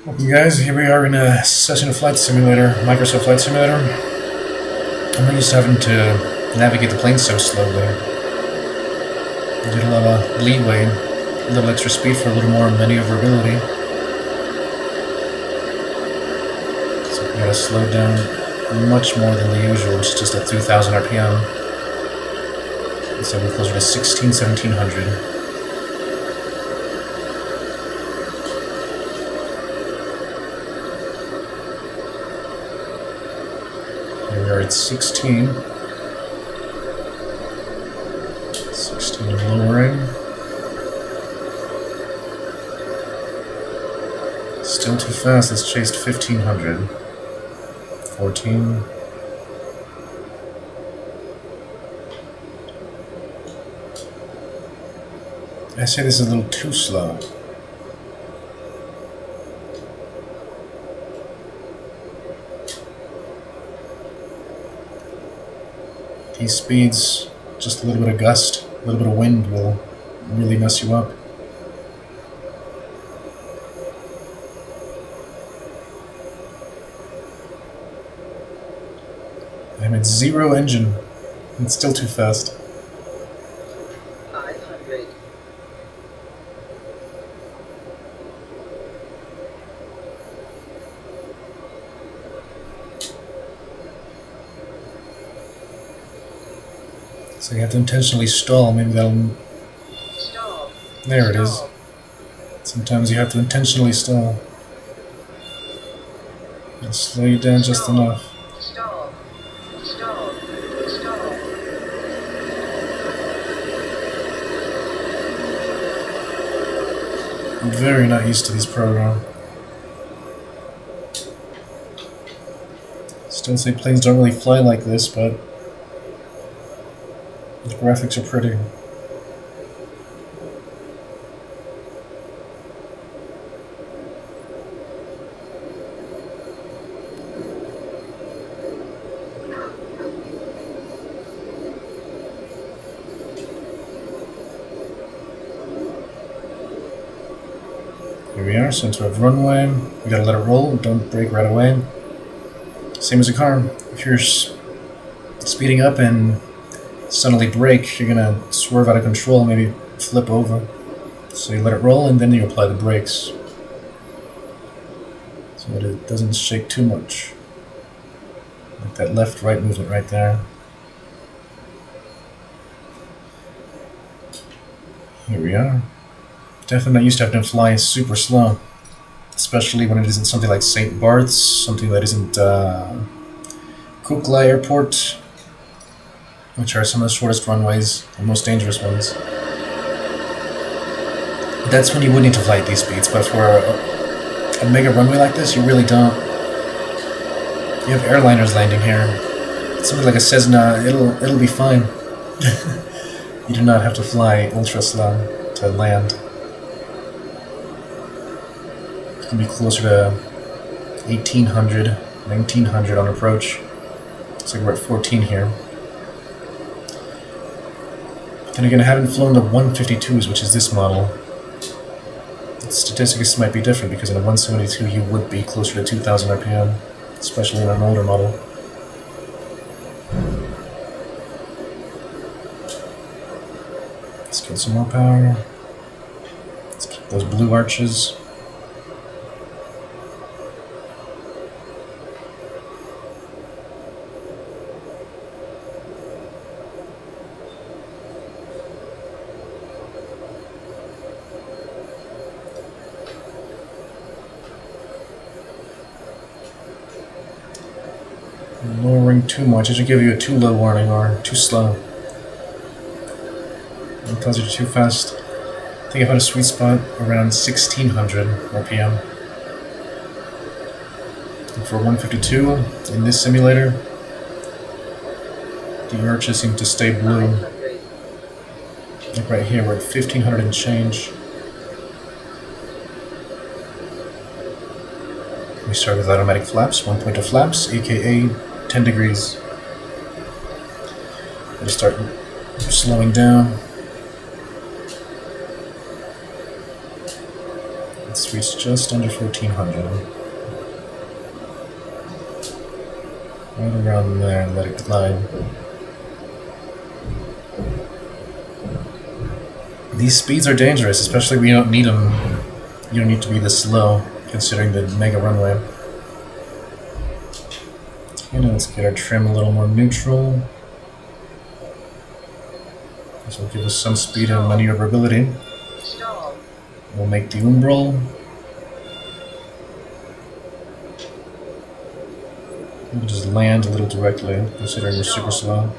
Welcome guys, here we are in a session of Flight Simulator, Microsoft Flight Simulator. I'm not used to having to navigate the plane so slowly. I did a lot of leeway, a little extra speed for a little more maneuverability. So we gotta slow down much more than the usual, which is just at 2,000 RPM. So we're closer to 1700. Here we are at 16. 16 lowering. Still too fast, it's chased 1500. 14. I say this is a little too slow. These speeds, just a little bit of gust, a little bit of wind will really mess you up. I'm at 0 engine. It's still too fast. 500. So you have to intentionally stall. Maybe that'll... Stall. There it is. Sometimes you have to intentionally stall. It'll slow you down just enough. Stall. Stall. Stall. I'm very not used to this program. Still say planes don't really fly like this, but the graphics are pretty. Here we are, center of runway. We gotta let it roll, don't brake right away. Same as a car. If you're speeding up and suddenly brake, you're gonna swerve out of control, maybe flip over. So you let it roll and then you apply the brakes, so that it doesn't shake too much. Like that left-right movement right there. Here we are. Definitely not used to having to fly super slow, especially when it isn't something like St. Barth's, something that isn't Kukla Airport, which are some of the shortest runways and most dangerous ones. That's when you would need to fly at these speeds, but for a mega runway like this, you really don't. You have airliners landing here. Something like a Cessna, it'll be fine. You do not have to fly ultra slow to land. It can be closer to 1800, 1900 on approach. Looks like we're at 14 here. Then again, I haven't flown the 152s, which is this model. The statistics might be different because in a 172 you would be closer to 2000 RPM, especially in an older model. Let's get some more power. Let's keep those blue arches. Lowering too much, it should give you a too low warning or too slow. Because you're too fast. I think I've had a sweet spot around 1600 RPM. And for 152 in this simulator, the arches seem to stay blue. Like right here, we're at 1500 and change. We start with automatic flaps, 1 point of flaps, aka 10 degrees. We start slowing down. Let's reach just under 1400. Right around there, let it glide. These speeds are dangerous, especially when you don't need them. You don't need to be this slow, considering the mega runway. Okay, now let's get our trim a little more neutral. This will give us some speed and maneuverability. Stall. We'll make the umbral. We'll just land a little directly, considering we're super slow.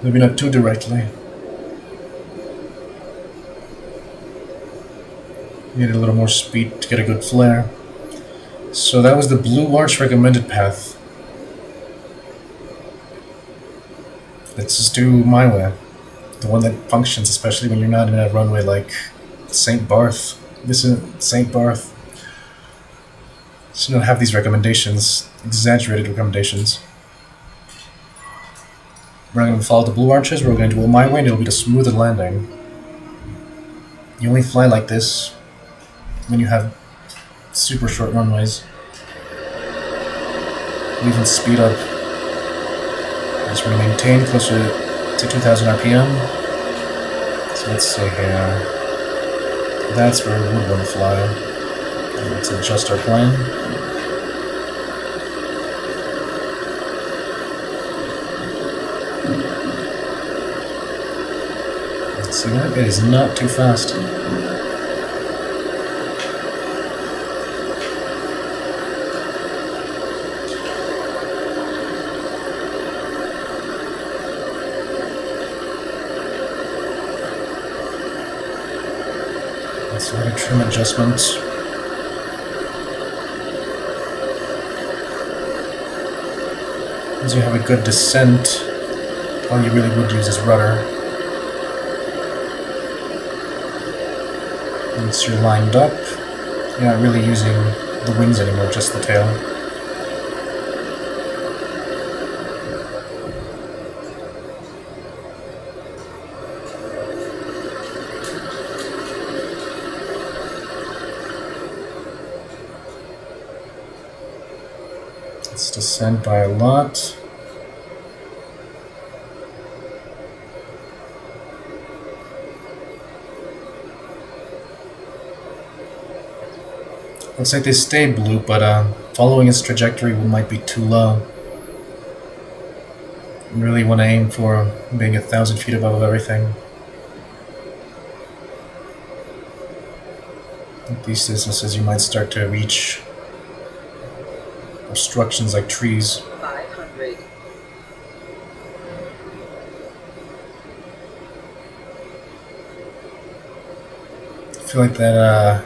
Maybe not too directly. Need a little more speed to get a good flare. So that was the Blue Arch recommended path. Let's just do my way. The one that functions, especially when you're not in a runway like St. Barth. This is St. Barth. So you don't have these recommendations, exaggerated recommendations. We're going to follow the blue arches, we're going to do it my way, and it'll be the smoother landing. You only fly like this when you have super short runways. We even speed up. Just want to maintain closer to 2000 RPM. So let's say here, that's where we would want to fly. And let's adjust our plane. See that? It is not too fast. Let's let a trim adjustment. As you have a good descent, all you really would use is rudder. Once you're lined up, you're not really using the wings anymore, just the tail. Let's descend by a lot. Looks like they stayed blue, but following its trajectory might be too low. You really want to aim for being 1,000 feet above everything. At these distances, you might start to reach obstructions like trees. 500. I feel like that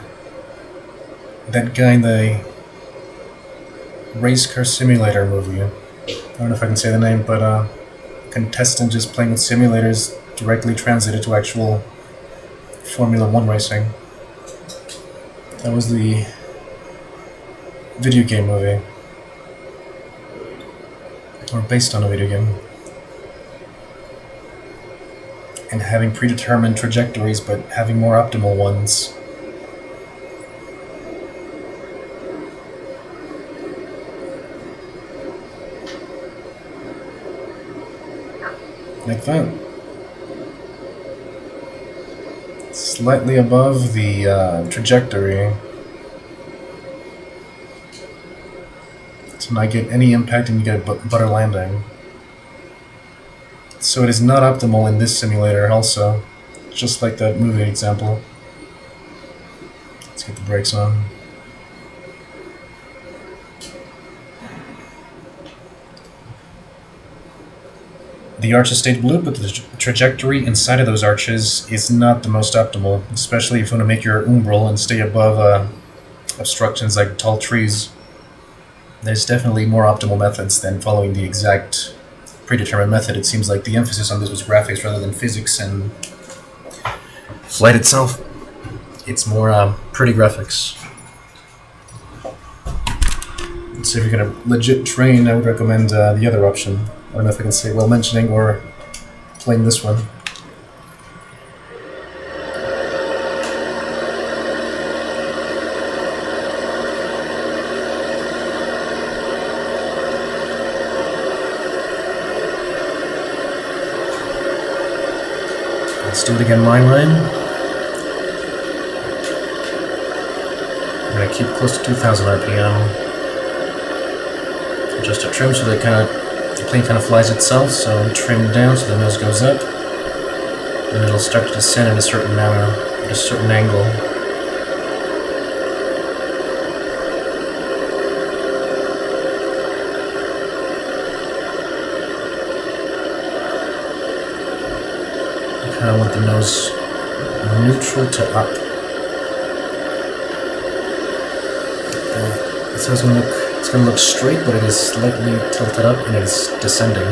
guy in the race car simulator movie, I don't know if I can say the name, but a contestant just playing with simulators directly translated to actual Formula 1 racing. That was the video game movie. Or based on a video game. And having predetermined trajectories, but having more optimal ones. Like that. Slightly above the trajectory. To not get any impact and you get a butter landing. So it is not optimal in this simulator also. Just like that movie example. Let's get the brakes on. The arches stayed blue, but the trajectory inside of those arches is not the most optimal, especially if you want to make your umbral and stay above obstructions like tall trees. There's definitely more optimal methods than following the exact predetermined method. It seems like the emphasis on this was graphics rather than physics and flight itself. It's more pretty graphics. So if you're going to legit train, I would recommend the other option. I don't know if I can say well mentioning or playing this one. Let's do it again my way. I'm going to keep close to 2000 RPM. Just to trim so that the plane kind of flies itself, so trim down so the nose goes up. Then it'll start to descend in a certain manner, at a certain angle. I kind of want the nose neutral to up. So it's going to look straight, but it is slightly tilted up and it is descending.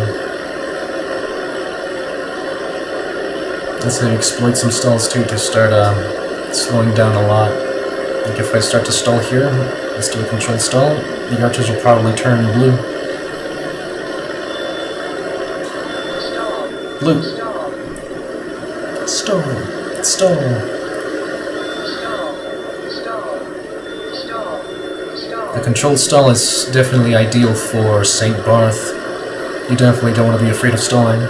Let's exploit some stalls too to start slowing down a lot. Like if I start to stall here, let's do a controlled stall, the archers will probably turn blue. Blue. Stall. Stall. The controlled stall is definitely ideal for St. Barth. You definitely don't want to be afraid of stalling.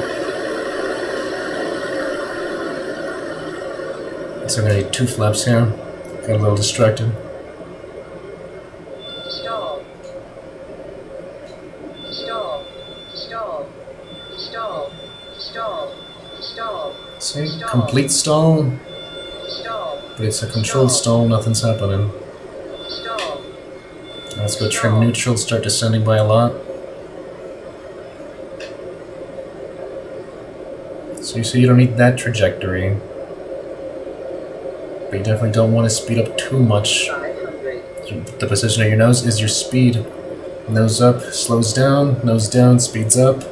So I'm going to need 2 flaps here. Got a little distracted. Stall. Stall. Stall. Stall. Stall. Stall. See? Complete stall. Stall. But it's a controlled stall, nothing's happening. Stall. Let's go trim neutral, start descending by a lot. So you see you don't need that trajectory. But you definitely don't want to speed up too much. 500. The position of your nose is your speed. Nose up, slows down, nose down, speeds up.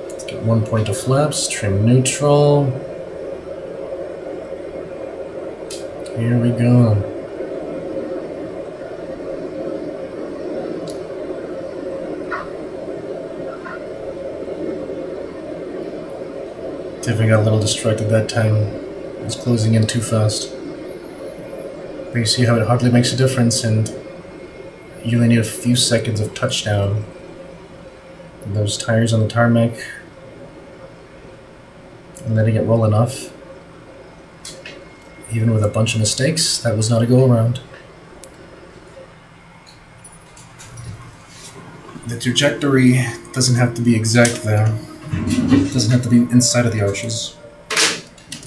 Let's get 1 point of flaps, trim neutral. Here we go. Definitely got a little distracted that time. It was closing in too fast. But you see how it hardly makes a difference, and you only need a few seconds of touchdown. And those tires on the tarmac, and letting it roll enough. Even with a bunch of mistakes, that was not a go-around. The trajectory doesn't have to be exact there. It doesn't have to be inside of the arches,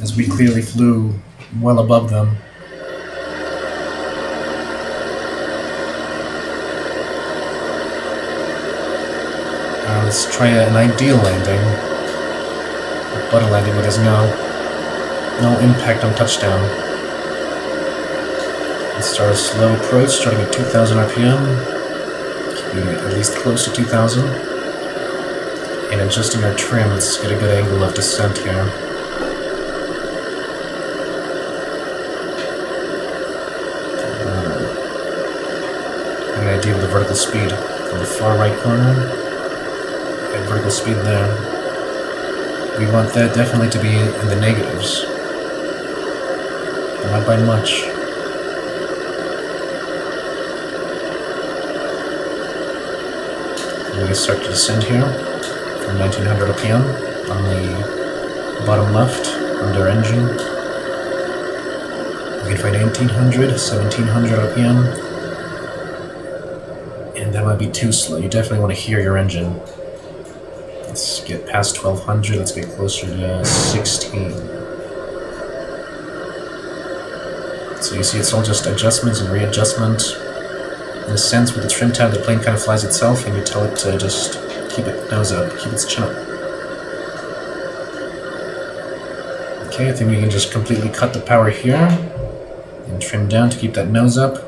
as we clearly flew well above them. Let's try an ideal landing. A butter landing with no impact on touchdown. Let's start a slow approach, starting at 2000 RPM, keeping it at least close to 2000, and adjusting our trim. Let's get a good angle of descent here. An idea of the vertical speed from the far right corner. And vertical speed there. We want that definitely to be in the negatives. But not by much. And we can start to descend here from 1900 RPM on the bottom left under engine. We can find 1800, 1700 RPM. And that might be too slow. You definitely want to hear your engine. Let's get past 1200, let's get closer to 16. So you see it's all just adjustments and readjustment. In a sense, with the trim tab, the plane kind of flies itself and you tell it to just keep its nose up, keep its chin up. Okay, I think we can just completely cut the power here and trim down to keep that nose up.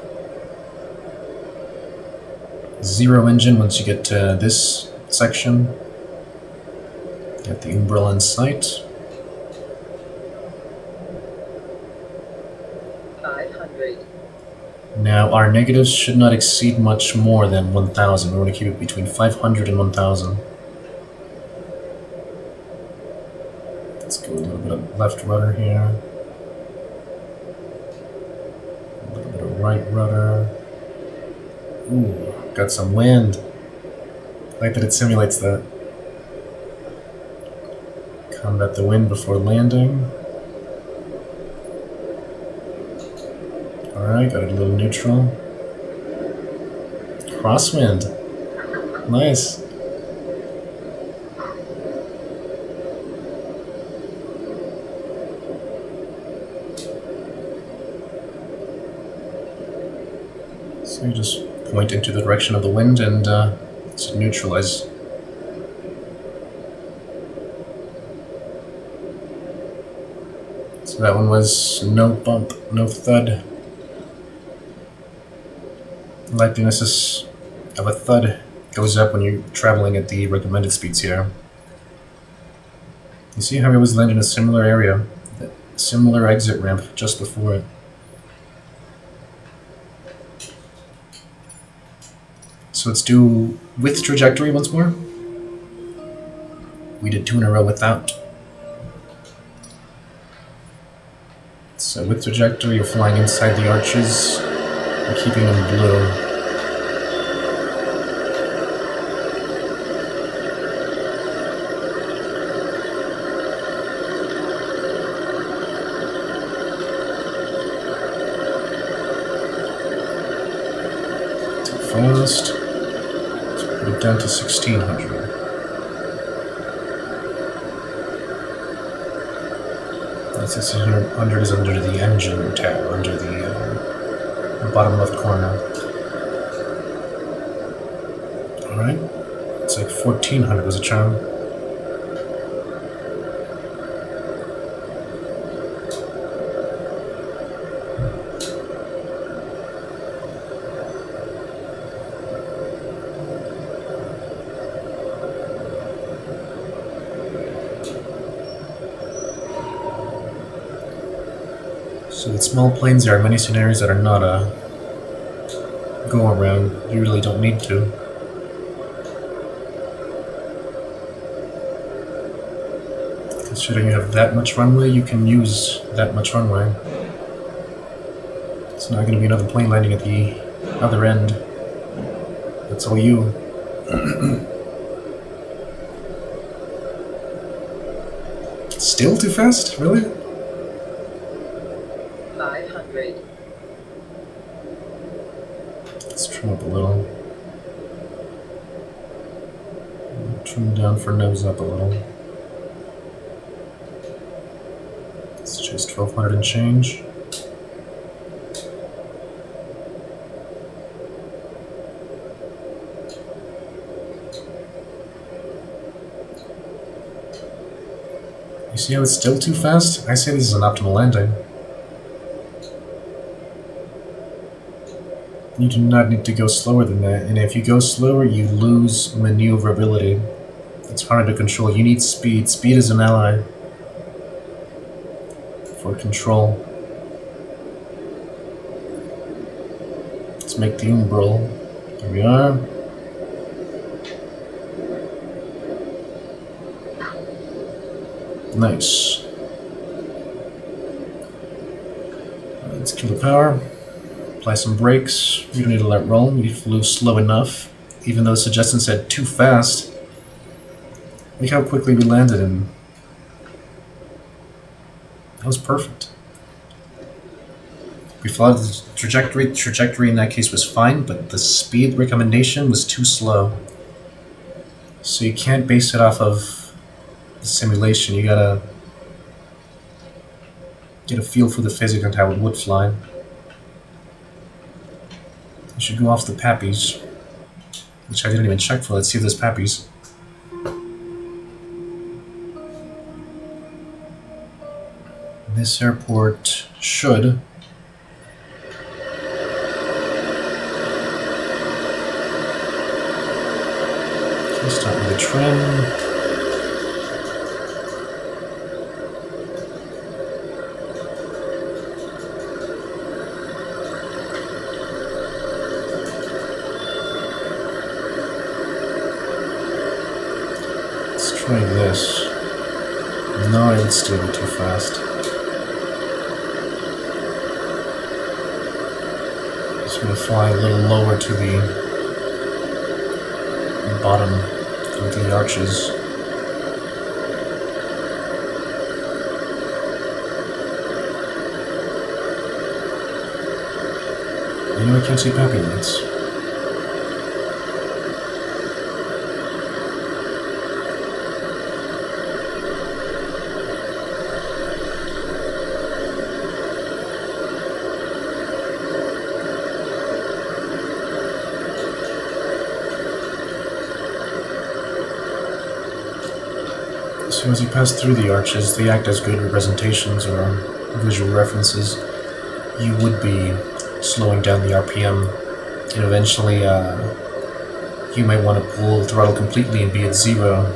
0 engine once you get to this section. Get the umbrella in sight. 500. Now our negatives should not exceed much more than 1000. We want to keep it between 500 and 1000. Let's go a little bit of left rudder here. A little bit of right rudder. Ooh, got some wind. I like that it simulates that. Combat the wind before landing. Alright, got a little neutral. Crosswind. Nice. So you just point into the direction of the wind and it's neutralize. So that one was no bump, no thud. The likeliness of a thud goes up when you're traveling at the recommended speeds here. You see how we always land in a similar area, that similar exit ramp just before it. So let's do with trajectory once more. We did 2 in a row without. So with trajectory, you're flying inside the arches and keeping them blue. Too fast. Let's put it down to 1600. That's 1600 is under the engine tab, under the bottom left corner. Alright, it's like 1400 was a charm. So with small planes, there are many scenarios that are not a go-around. You really don't need to. Considering you have that much runway, you can use that much runway. It's not going to be another plane landing at the other end. That's all you. Still too fast? Really? 500. Let's trim up a little. Trim down for nose up a little. Let's chase 1200 and change. You see how it's still too fast? I say this is an optimal landing. You do not need to go slower than that, and if you go slower, you lose maneuverability. It's hard to control. You need speed. Speed is an ally for control. Let's make the umbral. Here we are. Nice. Let's kill the power. Apply some brakes. You don't need to let roll. You flew slow enough. Even though the suggestion said too fast. Look how quickly we landed, and that was perfect. We followed the trajectory. The trajectory in that case was fine, but the speed recommendation was too slow. So you can't base it off of the simulation. You gotta get a feel for the physics and how it would fly. You should go off the pappies, which I didn't even check for. Let's see if there's pappies. This airport should. Okay, start with the trim. Try this. No, it would still be too fast. Just gonna fly a little lower to the bottom of the arches. You know I can't see poppy lights. So as you pass through the arches, they act as good representations or visual references. You would be slowing down the RPM, and eventually you might want to pull the throttle completely and be at 0.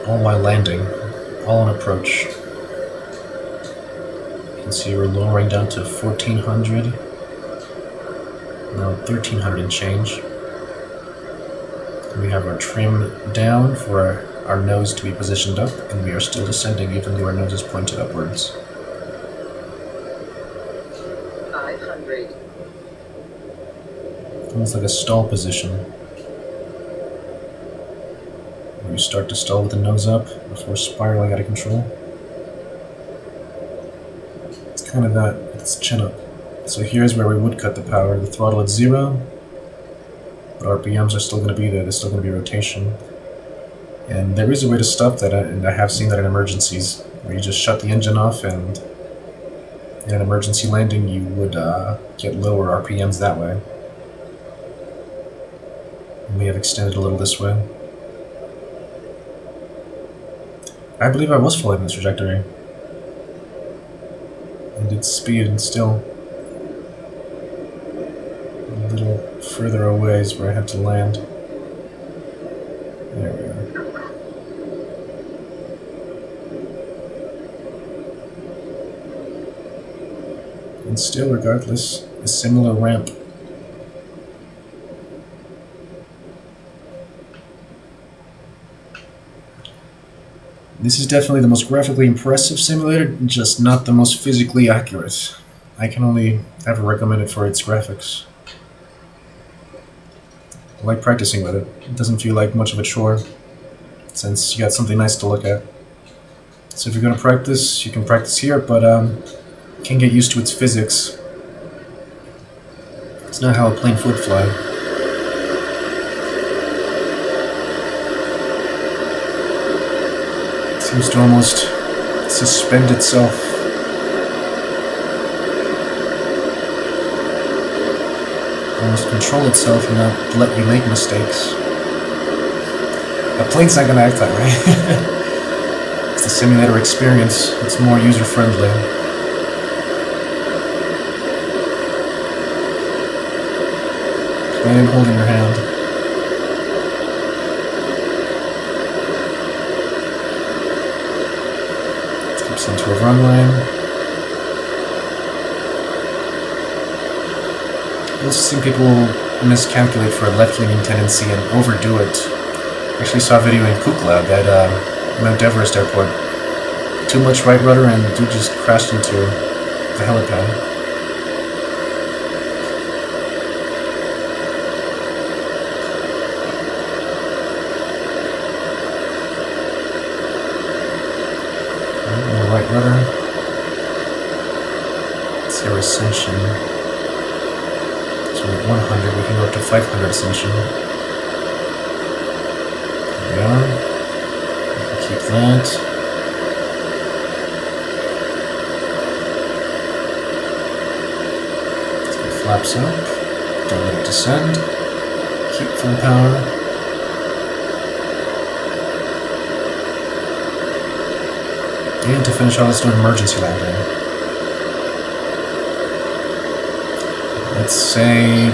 All while landing, all on approach. You can see we're lowering down to 1400, now 1300 and change. We have our trim down for our nose to be positioned up, and we are still descending even though our nose is pointed upwards. 500. Almost like a stall position. Where you start to stall with the nose up before spiraling out of control. It's kind of that with its chin up. So here's where we would cut the power. The throttle at 0, but RPMs are still going to be there. There's still going to be rotation. And there is a way to stop that, and I have seen that in emergencies, where you just shut the engine off, and in an emergency landing you would get lower RPMs that way. We may have extended a little this way. I believe I was following this trajectory. I did speed, and still a little further away is where I had to land. There we are. And still, regardless, a similar ramp. This is definitely the most graphically impressive simulator, just not the most physically accurate. I can only ever recommend it for its graphics. I like practicing with it. It doesn't feel like much of a chore, since you got something nice to look at. So if you're going to practice, you can practice here, but you can get used to its physics. It's not how a plane would fly. It seems to almost suspend itself. Almost control itself and not let you make mistakes. A plane's not going to act that way. It's the simulator experience. It's more user-friendly. Plane holding your hand. Skips into a runway. I've also seen people miscalculate for a left-leaning tendency and overdo it. I actually saw a video in Kuklab at Mount Everest Airport. Too much right rudder and dude just crashed into the helipad. Right rudder. It's our ascension. So at 100 we can go up to 500 ascension. There we are. We can keep that. Let's get flaps up. Don't let it descend. Keep full power. And to finish off, let's do an emergency landing. Let's say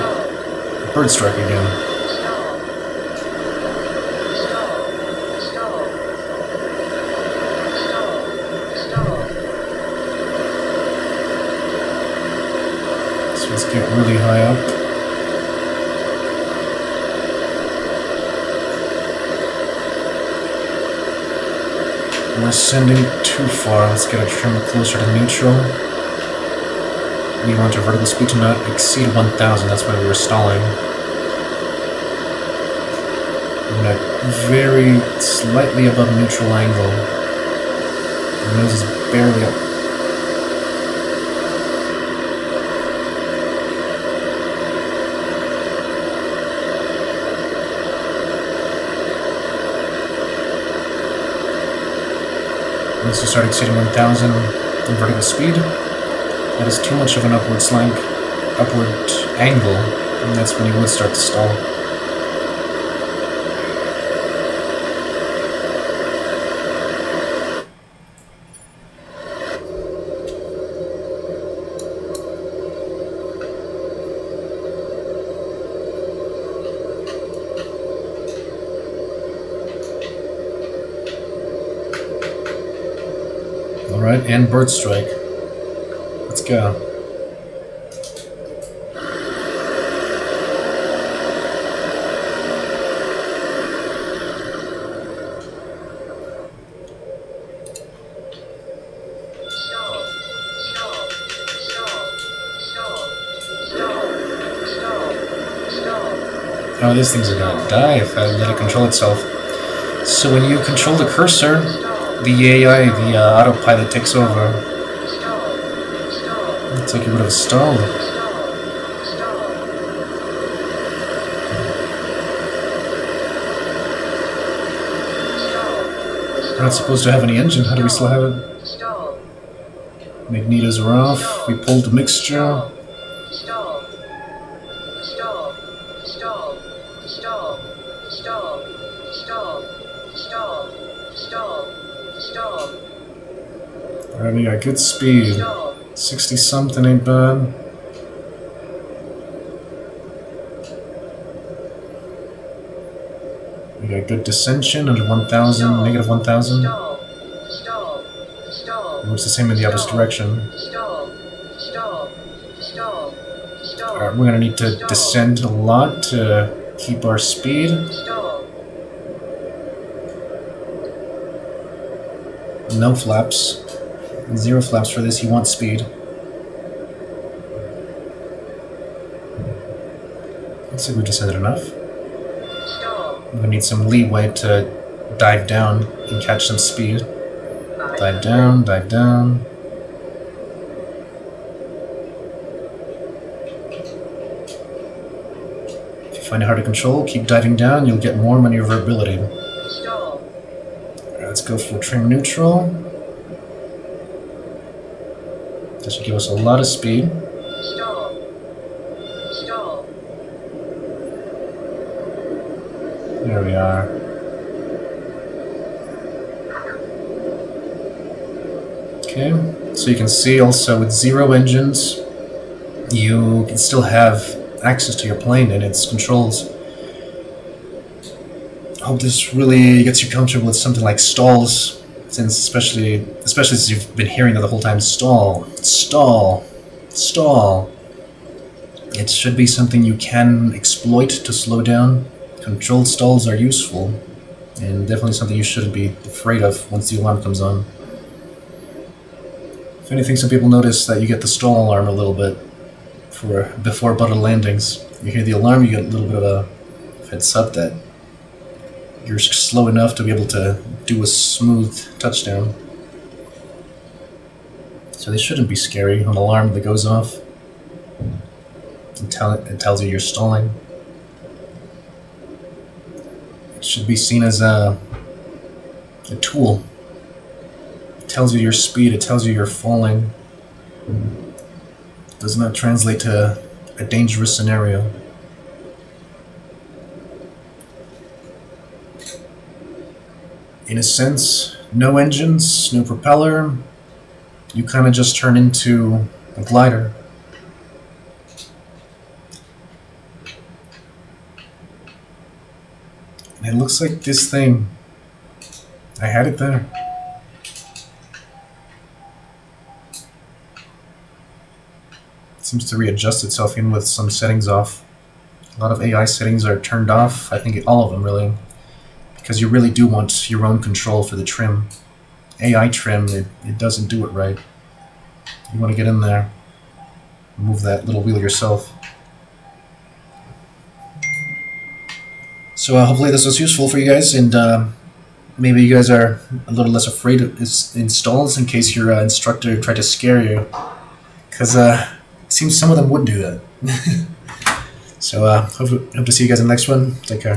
bird strike again. So let's get really high up. We're ascending too far. Let's get a trim closer to neutral. We want our vertical speed to not exceed 1,000. That's why we were stalling. We're at very slightly above neutral angle. The nose is barely up. Once you start exceeding 1,000 in vertical speed, that is too much of an upward angle, and that's when you would start to stall. Alright, and bird strike. Let's go. Oh, these things are gonna die if I let it control itself. So when you control the cursor, the AI, the autopilot takes over. Looks like you would have stalled. We're not supposed to have any engine. How do we still have it? Magnetos are off. We pulled the mixture. Alright, we got good speed. 60 something ain't bad. We got good descension under 1,000, negative 1,000. It's the same in the opposite direction. Alright, we're gonna need to descend a lot to keep our speed. No flaps. 0 flaps for this, you want speed. Let's see if we descended enough. We're gonna need some leeway to dive down and catch some speed. Dive down, dive down. If you find it hard to control, keep diving down, you'll get more maneuverability. Alright, let's go for trim neutral. That should give us a lot of speed. There we are. Okay, so you can see also with 0 engines, you can still have access to your plane and its controls. I hope this really gets you comfortable with something like stalls, since especially since you've been hearing that the whole time, stall, stall, stall. It should be something you can exploit to slow down. Controlled stalls are useful, and definitely something you shouldn't be afraid of once the alarm comes on. If anything, some people notice that you get the stall alarm a little bit before butter landings. You hear the alarm, you get a little bit of a heads up that you're slow enough to be able to do a smooth touchdown. So this shouldn't be scary. An alarm that goes off, it tells you you're stalling. It should be seen as a tool. It tells you your speed, it tells you you're falling. It does not translate to a dangerous scenario. In a sense, no engines, no propeller. You kind of just turn into a glider. And it looks like this thing, I had it there. It seems to readjust itself in with some settings off. A lot of AI settings are turned off. I think all of them really. Because you really do want your own control for the trim. AI trim, it doesn't do it right. You want to get in there, move that little wheel yourself. So hopefully this was useful for you guys, and maybe you guys are a little less afraid of installs in case your instructor tried to scare you. Because it seems some of them would do that. So hope to see you guys in the next one. Take care.